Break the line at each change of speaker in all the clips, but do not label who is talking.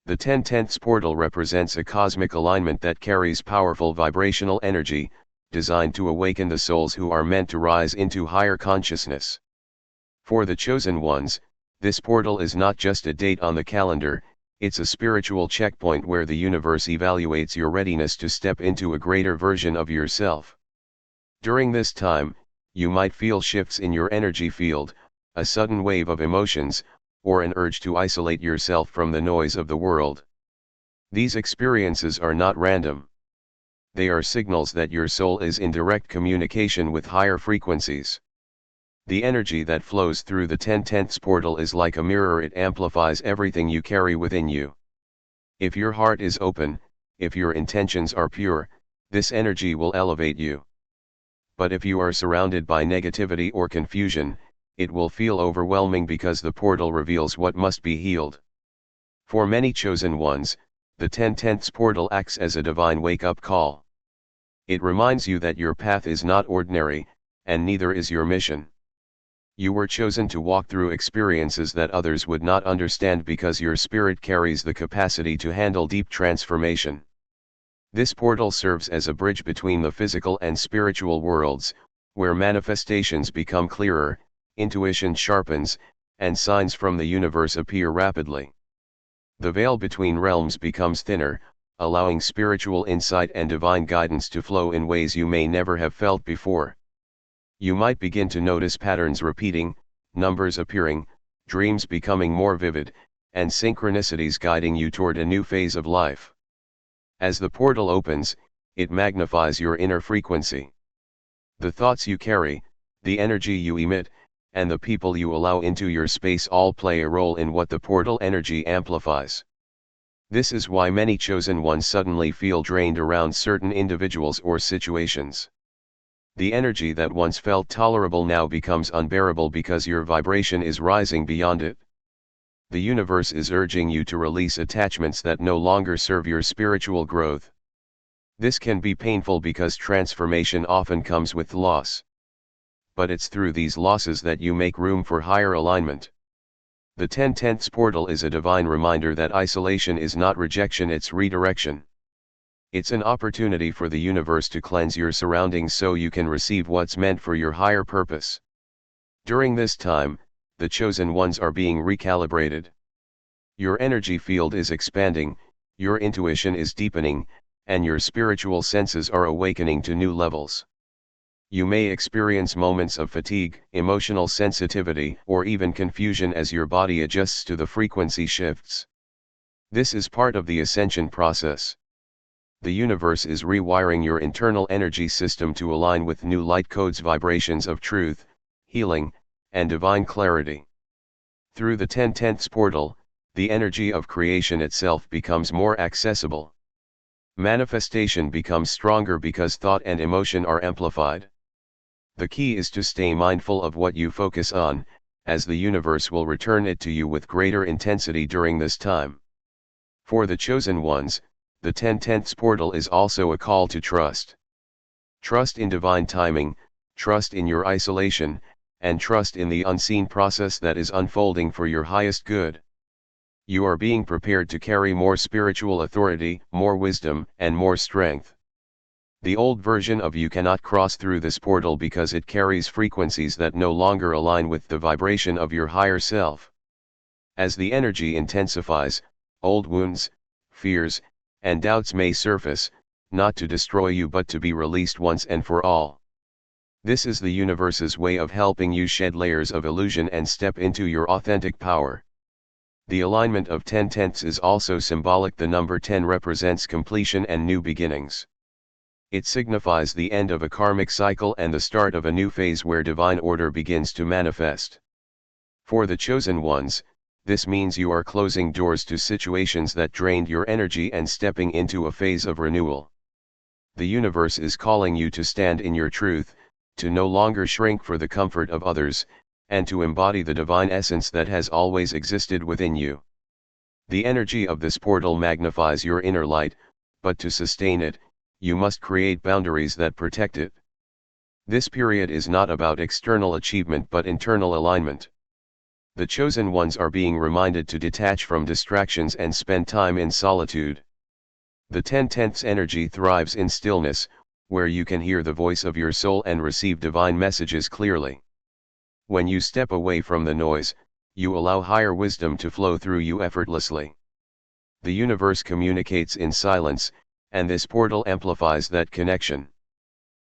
The 10/10ths portal represents a cosmic alignment that carries powerful vibrational energy, designed to awaken the souls who are meant to rise into higher consciousness. For the chosen ones, this portal is not just a date on the calendar, it's a spiritual checkpoint where the universe evaluates your readiness to step into a greater version of yourself. During this time, you might feel shifts in your energy field, a sudden wave of emotions, or an urge to isolate yourself from the noise of the world. These experiences are not random. They are signals that your soul is in direct communication with higher frequencies. The energy that flows through the 10/10ths portal is like a mirror. It amplifies everything you carry within you. If your heart is open, if your intentions are pure, this energy will elevate you. But if you are surrounded by negativity or confusion, it will feel overwhelming because the portal reveals what must be healed. For many chosen ones, the 10/10ths portal acts as a divine wake-up call. It reminds you that your path is not ordinary, and neither is your mission. You were chosen to walk through experiences that others would not understand because your spirit carries the capacity to handle deep transformation. This portal serves as a bridge between the physical and spiritual worlds, where manifestations become clearer, intuition sharpens, and signs from the universe appear rapidly. The veil between realms becomes thinner, allowing spiritual insight and divine guidance to flow in ways you may never have felt before. You might begin to notice patterns repeating, numbers appearing, dreams becoming more vivid, and synchronicities guiding you toward a new phase of life. As the portal opens, it magnifies your inner frequency. The thoughts you carry, the energy you emit, and the people you allow into your space all play a role in what the portal energy amplifies. This is why many chosen ones suddenly feel drained around certain individuals or situations. The energy that once felt tolerable now becomes unbearable because your vibration is rising beyond it. The universe is urging you to release attachments that no longer serve your spiritual growth. This can be painful because transformation often comes with loss. But it's through these losses that you make room for higher alignment. The 10/10ths portal is a divine reminder that isolation is not rejection, it's redirection. It's an opportunity for the universe to cleanse your surroundings so you can receive what's meant for your higher purpose. During this time, the chosen ones are being recalibrated. Your energy field is expanding, your intuition is deepening, and your spiritual senses are awakening to new levels. You may experience moments of fatigue, emotional sensitivity, or even confusion as your body adjusts to the frequency shifts. This is part of the ascension process. The universe is rewiring your internal energy system to align with new light codes, vibrations of truth, healing, and divine clarity. Through the 10/10ths portal, the energy of creation itself becomes more accessible. Manifestation becomes stronger because thought and emotion are amplified. The key is to stay mindful of what you focus on, as the universe will return it to you with greater intensity during this time. For the chosen ones, the 10/10ths portal is also a call to trust. Trust in divine timing, trust in your isolation, and trust in the unseen process that is unfolding for your highest good. You are being prepared to carry more spiritual authority, more wisdom, and more strength. The old version of you cannot cross through this portal because it carries frequencies that no longer align with the vibration of your higher self. As the energy intensifies, old wounds, fears, and doubts may surface, not to destroy you but to be released once and for all. This is the universe's way of helping you shed layers of illusion and step into your authentic power. The alignment of 10/10ths is also symbolic. The number 10 represents completion and new beginnings. It signifies the end of a karmic cycle and the start of a new phase where divine order begins to manifest. For the chosen ones, this means you are closing doors to situations that drained your energy and stepping into a phase of renewal. The universe is calling you to stand in your truth, to no longer shrink for the comfort of others, and to embody the divine essence that has always existed within you. The energy of this portal magnifies your inner light, but to sustain it, you must create boundaries that protect it. This period is not about external achievement but internal alignment. The chosen ones are being reminded to detach from distractions and spend time in solitude. The 10/10ths energy thrives in stillness, where you can hear the voice of your soul and receive divine messages clearly. When you step away from the noise, you allow higher wisdom to flow through you effortlessly. The universe communicates in silence, and this portal amplifies that connection.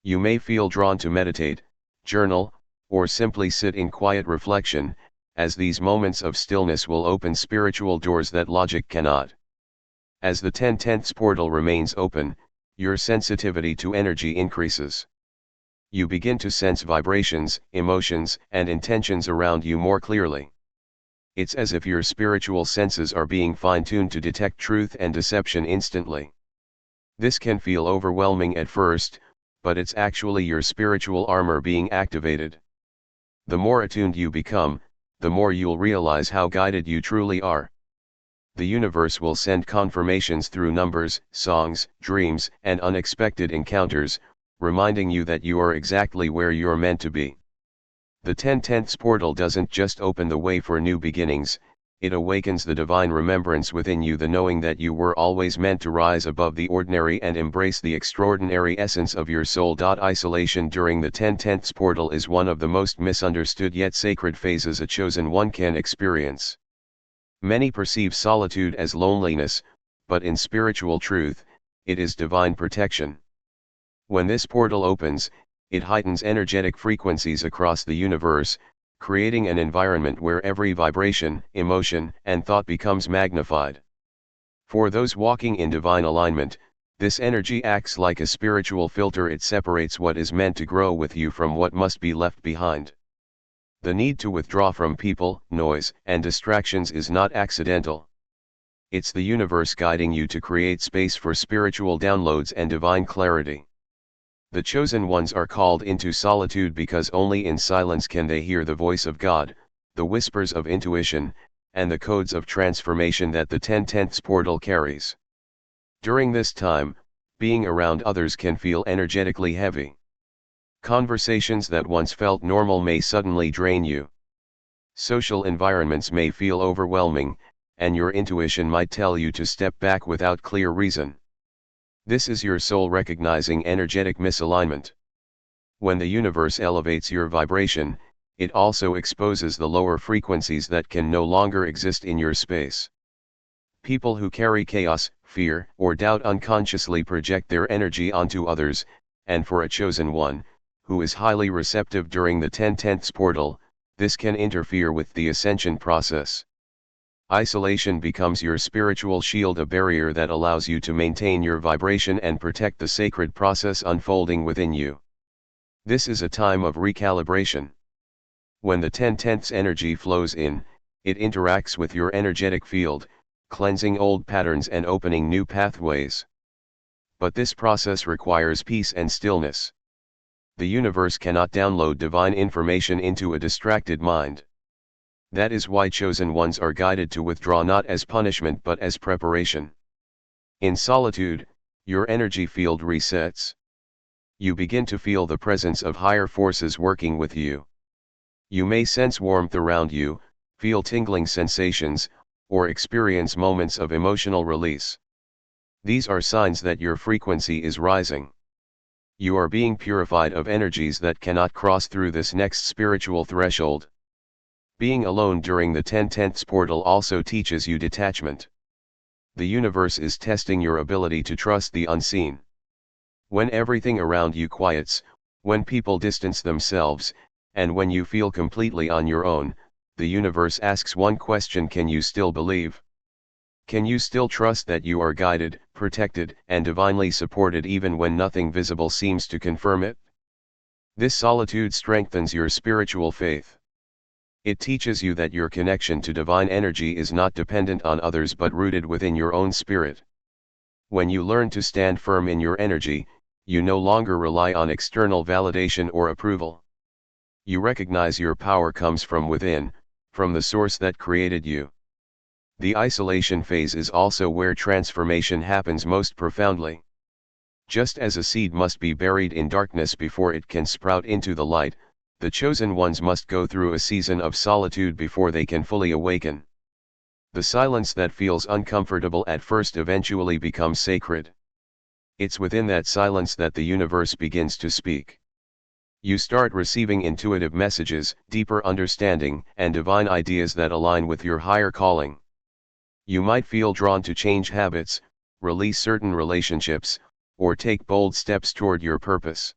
You may feel drawn to meditate, journal, or simply sit in quiet reflection, as these moments of stillness will open spiritual doors that logic cannot. As the 10/10ths portal remains open, your sensitivity to energy increases. You begin to sense vibrations, emotions, and intentions around you more clearly. It's as if your spiritual senses are being fine-tuned to detect truth and deception instantly. This can feel overwhelming at first, but it's actually your spiritual armor being activated. The more attuned you become, the more you'll realize how guided you truly are. The universe will send confirmations through numbers, songs, dreams, and unexpected encounters, reminding you that you are exactly where you're meant to be. The 10/10ths portal doesn't just open the way for new beginnings, it awakens the divine remembrance within you, the knowing that you were always meant to rise above the ordinary and embrace the extraordinary essence of your soul. Isolation during the 10/10ths portal is one of the most misunderstood yet sacred phases a chosen one can experience. Many perceive solitude as loneliness, but in spiritual truth, it is divine protection. When this portal opens, it heightens energetic frequencies across the universe, creating an environment where every vibration, emotion, and thought becomes magnified. For those walking in divine alignment, this energy acts like a spiritual filter. It separates what is meant to grow with you from what must be left behind. The need to withdraw from people, noise, and distractions is not accidental. It's the universe guiding you to create space for spiritual downloads and divine clarity. The chosen ones are called into solitude because only in silence can they hear the voice of God, the whispers of intuition, and the codes of transformation that the 10/10ths portal carries. During this time, being around others can feel energetically heavy. Conversations that once felt normal may suddenly drain you. Social environments may feel overwhelming, and your intuition might tell you to step back without clear reason. This is your soul recognizing energetic misalignment. When the universe elevates your vibration, it also exposes the lower frequencies that can no longer exist in your space. People who carry chaos, fear, or doubt unconsciously project their energy onto others, and for a chosen one, who is highly receptive during the 10/10ths portal, this can interfere with the ascension process. Isolation becomes your spiritual shield, a barrier that allows you to maintain your vibration and protect the sacred process unfolding within you. This is a time of recalibration. When the 10/10ths energy flows in, it interacts with your energetic field, cleansing old patterns and opening new pathways. But this process requires peace and stillness. The universe cannot download divine information into a distracted mind. That is why chosen ones are guided to withdraw not as punishment but as preparation. In solitude, your energy field resets. You begin to feel the presence of higher forces working with you. You may sense warmth around you, feel tingling sensations, or experience moments of emotional release. These are signs that your frequency is rising. You are being purified of energies that cannot cross through this next spiritual threshold. Being alone during the 10/10ths portal also teaches you detachment. The universe is testing your ability to trust the unseen. When everything around you quiets, when people distance themselves, and when you feel completely on your own, the universe asks one question: can you still believe? Can you still trust that you are guided, protected, and divinely supported even when nothing visible seems to confirm it? This solitude strengthens your spiritual faith. It teaches you that your connection to divine energy is not dependent on others but rooted within your own spirit. When you learn to stand firm in your energy, you no longer rely on external validation or approval. You recognize your power comes from within, from the source that created you. The isolation phase is also where transformation happens most profoundly. Just as a seed must be buried in darkness before it can sprout into the light, The chosen ones must go through a season of solitude before they can fully awaken. The silence that feels uncomfortable at first eventually becomes sacred. It's within that silence that the universe begins to speak. You start receiving intuitive messages, deeper understanding, and divine ideas that align with your higher calling. You might feel drawn to change habits, release certain relationships, or take bold steps toward your purpose.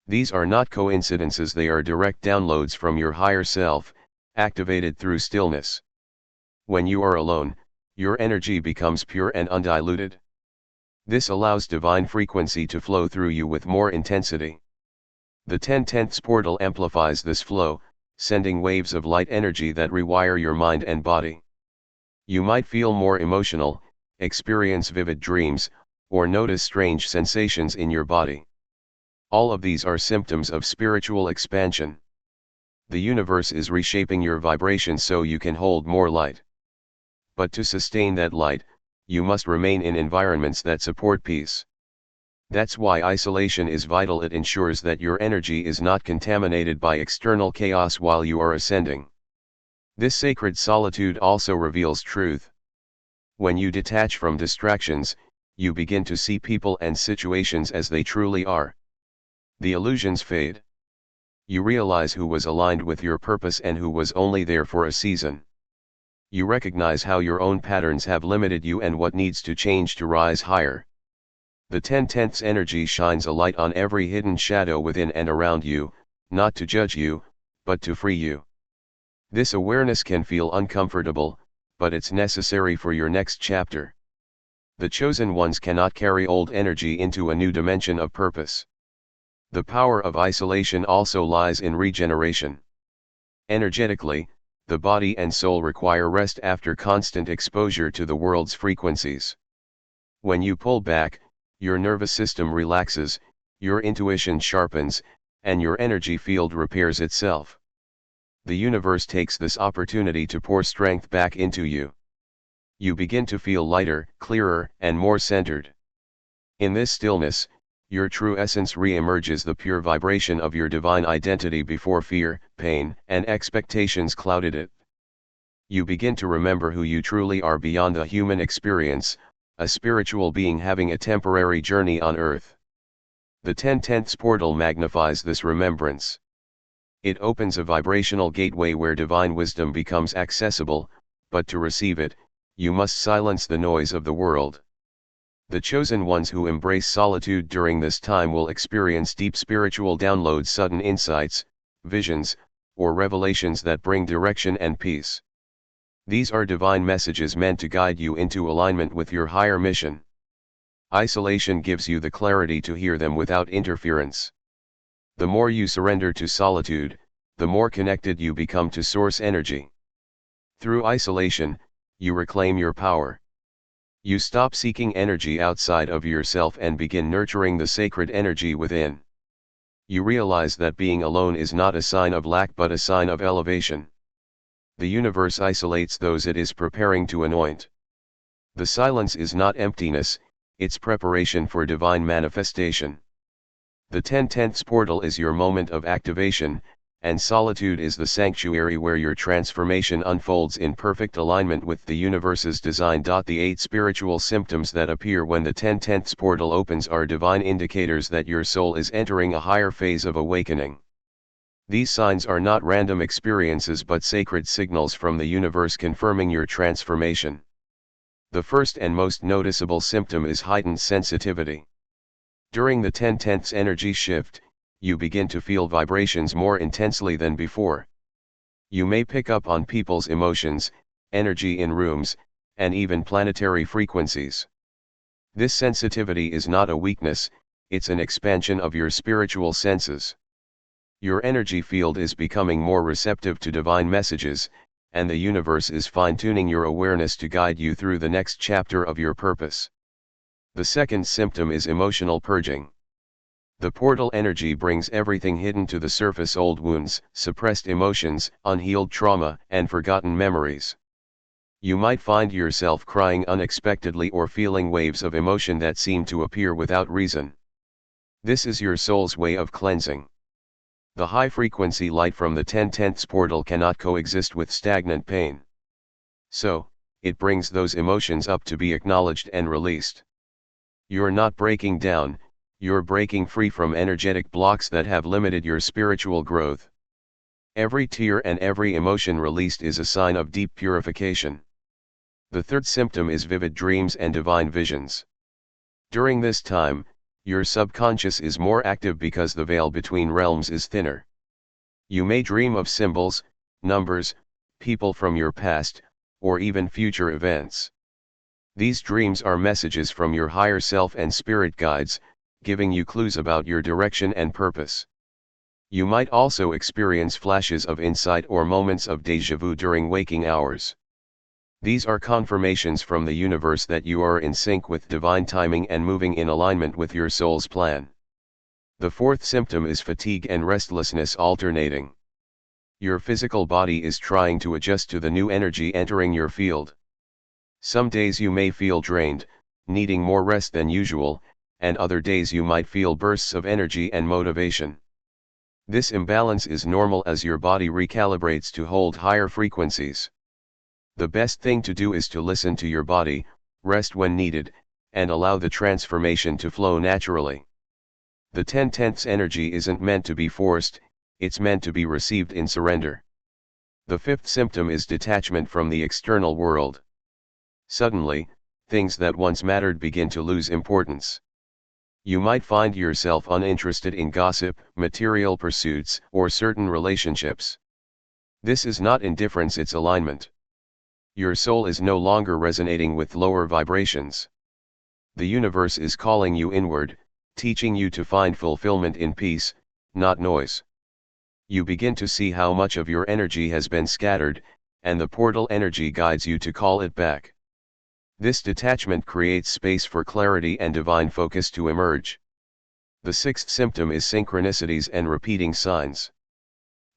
These are not coincidences, they are direct downloads from your higher self, activated through stillness. When you are alone, your energy becomes pure and undiluted. This allows divine frequency to flow through you with more intensity. The 10/10ths portal amplifies this flow, sending waves of light energy that rewire your mind and body. You might feel more emotional, experience vivid dreams, or notice strange sensations in your body. All of these are symptoms of spiritual expansion. The universe is reshaping your vibration so you can hold more light. But to sustain that light, you must remain in environments that support peace. That's why isolation is vital. It ensures that your energy is not contaminated by external chaos while you are ascending. This sacred solitude also reveals truth. When you detach from distractions, you begin to see people and situations as they truly are. The illusions fade. You realize who was aligned with your purpose and who was only there for a season. You recognize how your own patterns have limited you and what needs to change to rise higher. The 10/10ths energy shines a light on every hidden shadow within and around you, not to judge you, but to free you. This awareness can feel uncomfortable, but it's necessary for your next chapter. The chosen ones cannot carry old energy into a new dimension of purpose. The power of isolation also lies in regeneration. Energetically, the body and soul require rest after constant exposure to the world's frequencies. When you pull back, your nervous system relaxes, your intuition sharpens, and your energy field repairs itself. The universe takes this opportunity to pour strength back into you. You begin to feel lighter, clearer, and more centered. In this stillness, your true essence re-emerges, the pure vibration of your divine identity before fear, pain, and expectations clouded it. You begin to remember who you truly are beyond the human experience, a spiritual being having a temporary journey on earth. The 10/10ths portal magnifies this remembrance. It opens a vibrational gateway where divine wisdom becomes accessible, but to receive it, you must silence the noise of the world. The chosen ones who embrace solitude during this time will experience deep spiritual downloads, sudden insights, visions, or revelations that bring direction and peace. These are divine messages meant to guide you into alignment with your higher mission. Isolation gives you the clarity to hear them without interference. The more you surrender to solitude, the more connected you become to source energy. Through isolation, you reclaim your power. You stop seeking energy outside of yourself and begin nurturing the sacred energy within. You realize that being alone is not a sign of lack but a sign of elevation. The universe isolates those it is preparing to anoint. The silence is not emptiness, it's preparation for divine manifestation. The 10/10ths portal is your moment of activation, and solitude is the sanctuary where your transformation unfolds in perfect alignment with the universe's design. The 8 spiritual symptoms that appear when the 10/10ths portal opens are divine indicators that your soul is entering a higher phase of awakening. These signs are not random experiences but sacred signals from the universe confirming your transformation. The first and most noticeable symptom is heightened sensitivity. During the 10/10ths energy shift, you begin to feel vibrations more intensely than before. You may pick up on people's emotions, energy in rooms, and even planetary frequencies. This sensitivity is not a weakness, it's an expansion of your spiritual senses. Your energy field is becoming more receptive to divine messages, and the universe is fine-tuning your awareness to guide you through the next chapter of your purpose. The second symptom is emotional purging. The portal energy brings everything hidden to the surface: old wounds, suppressed emotions, unhealed trauma, and forgotten memories. You might find yourself crying unexpectedly or feeling waves of emotion that seem to appear without reason. This is your soul's way of cleansing. The high-frequency light from the 10/10ths portal cannot coexist with stagnant pain. So, it brings those emotions up to be acknowledged and released. You're not breaking down, you're breaking free from energetic blocks that have limited your spiritual growth. Every tear and every emotion released is a sign of deep purification. The third symptom is vivid dreams and divine visions. During this time, your subconscious is more active because the veil between realms is thinner. You may dream of symbols, numbers, people from your past, or even future events. These dreams are messages from your higher self and spirit guides, giving you clues about your direction and purpose. You might also experience flashes of insight or moments of déjà vu during waking hours. These are confirmations from the universe that you are in sync with divine timing and moving in alignment with your soul's plan. The fourth symptom is fatigue and restlessness alternating. Your physical body is trying to adjust to the new energy entering your field. Some days you may feel drained, needing more rest than usual, and other days you might feel bursts of energy and motivation. This imbalance is normal as your body recalibrates to hold higher frequencies. The best thing to do is to listen to your body, rest when needed, and allow the transformation to flow naturally. The 10/10ths energy isn't meant to be forced, it's meant to be received in surrender. The fifth symptom is detachment from the external world. Suddenly, things that once mattered begin to lose importance. You might find yourself uninterested in gossip, material pursuits, or certain relationships. This is not indifference, it's alignment. Your soul is no longer resonating with lower vibrations. The universe is calling you inward, teaching you to find fulfillment in peace, not noise. You begin to see how much of your energy has been scattered, and the portal energy guides you to call it back. This detachment creates space for clarity and divine focus to emerge. The sixth symptom is synchronicities and repeating signs.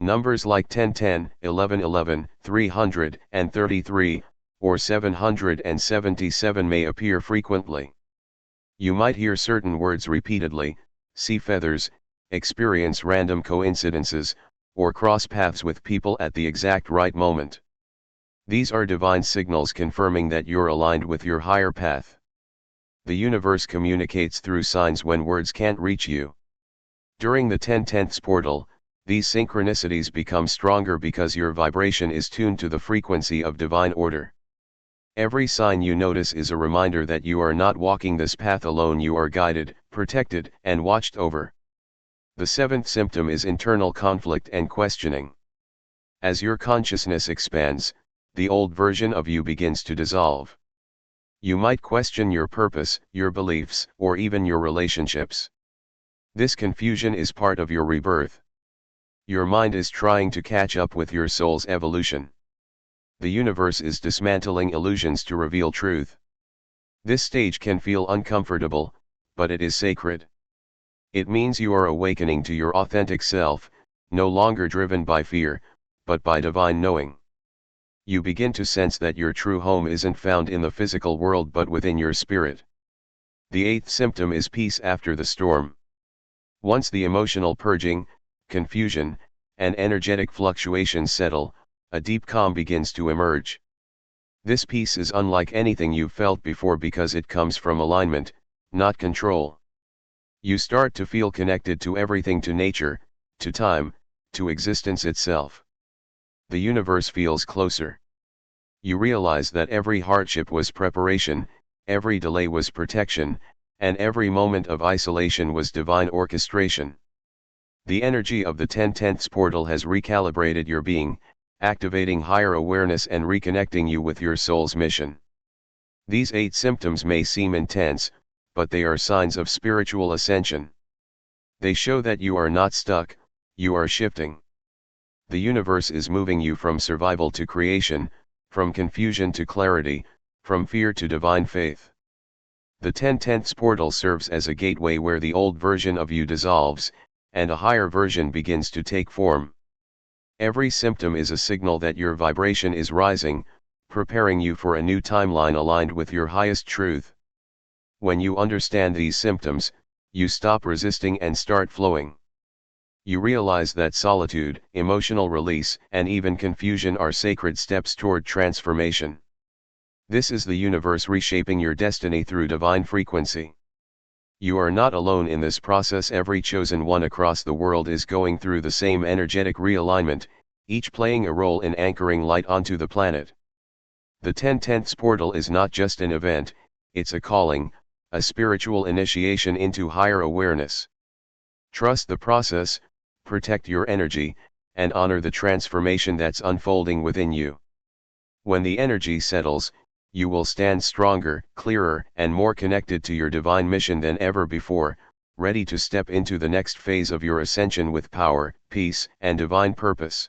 Numbers like 1010, 1111, 333, or 777 may appear frequently. You might hear certain words repeatedly, see feathers, experience random coincidences, or cross paths with people at the exact right moment. These are divine signals confirming that you're aligned with your higher path. The universe communicates through signs when words can't reach you. During the 10/10ths portal, these synchronicities become stronger because your vibration is tuned to the frequency of divine order. Every sign you notice is a reminder that you are not walking this path alone, you are guided, protected, and watched over. The seventh symptom is internal conflict and questioning. As your consciousness expands, the old version of you begins to dissolve. You might question your purpose, your beliefs, or even your relationships. This confusion is part of your rebirth. Your mind is trying to catch up with your soul's evolution. The universe is dismantling illusions to reveal truth. This stage can feel uncomfortable, but it is sacred. It means you are awakening to your authentic self, no longer driven by fear, but by divine knowing. You begin to sense that your true home isn't found in the physical world but within your spirit. The eighth symptom is peace after the storm. Once the emotional purging, confusion, and energetic fluctuations settle, a deep calm begins to emerge. This peace is unlike anything you've felt before because it comes from alignment, not control. You start to feel connected to everything, to nature, to time, to existence itself. The universe feels closer. You realize that every hardship was preparation, every delay was protection, and every moment of isolation was divine orchestration. The energy of the 10/10ths portal has recalibrated your being, activating higher awareness and reconnecting you with your soul's mission. These 8 symptoms may seem intense, but they are signs of spiritual ascension. They show that you are not stuck, you are shifting. The universe is moving you from survival to creation, from confusion to clarity, from fear to divine faith. The 10/10ths portal serves as a gateway where the old version of you dissolves, and a higher version begins to take form. Every symptom is a signal that your vibration is rising, preparing you for a new timeline aligned with your highest truth. When you understand these symptoms, you stop resisting and start flowing. You realize that solitude, emotional release, and even confusion are sacred steps toward transformation. This is the universe reshaping your destiny through divine frequency. You are not alone in this process. Every chosen one across the world is going through the same energetic realignment, each playing a role in anchoring light onto the planet. The 10/10ths portal is not just an event, it's a calling, a spiritual initiation into higher awareness. Trust the process, protect your energy, and honor the transformation that's unfolding within you. When the energy settles, you will stand stronger, clearer, and more connected to your divine mission than ever before, ready to step into the next phase of your ascension with power, peace, and divine purpose.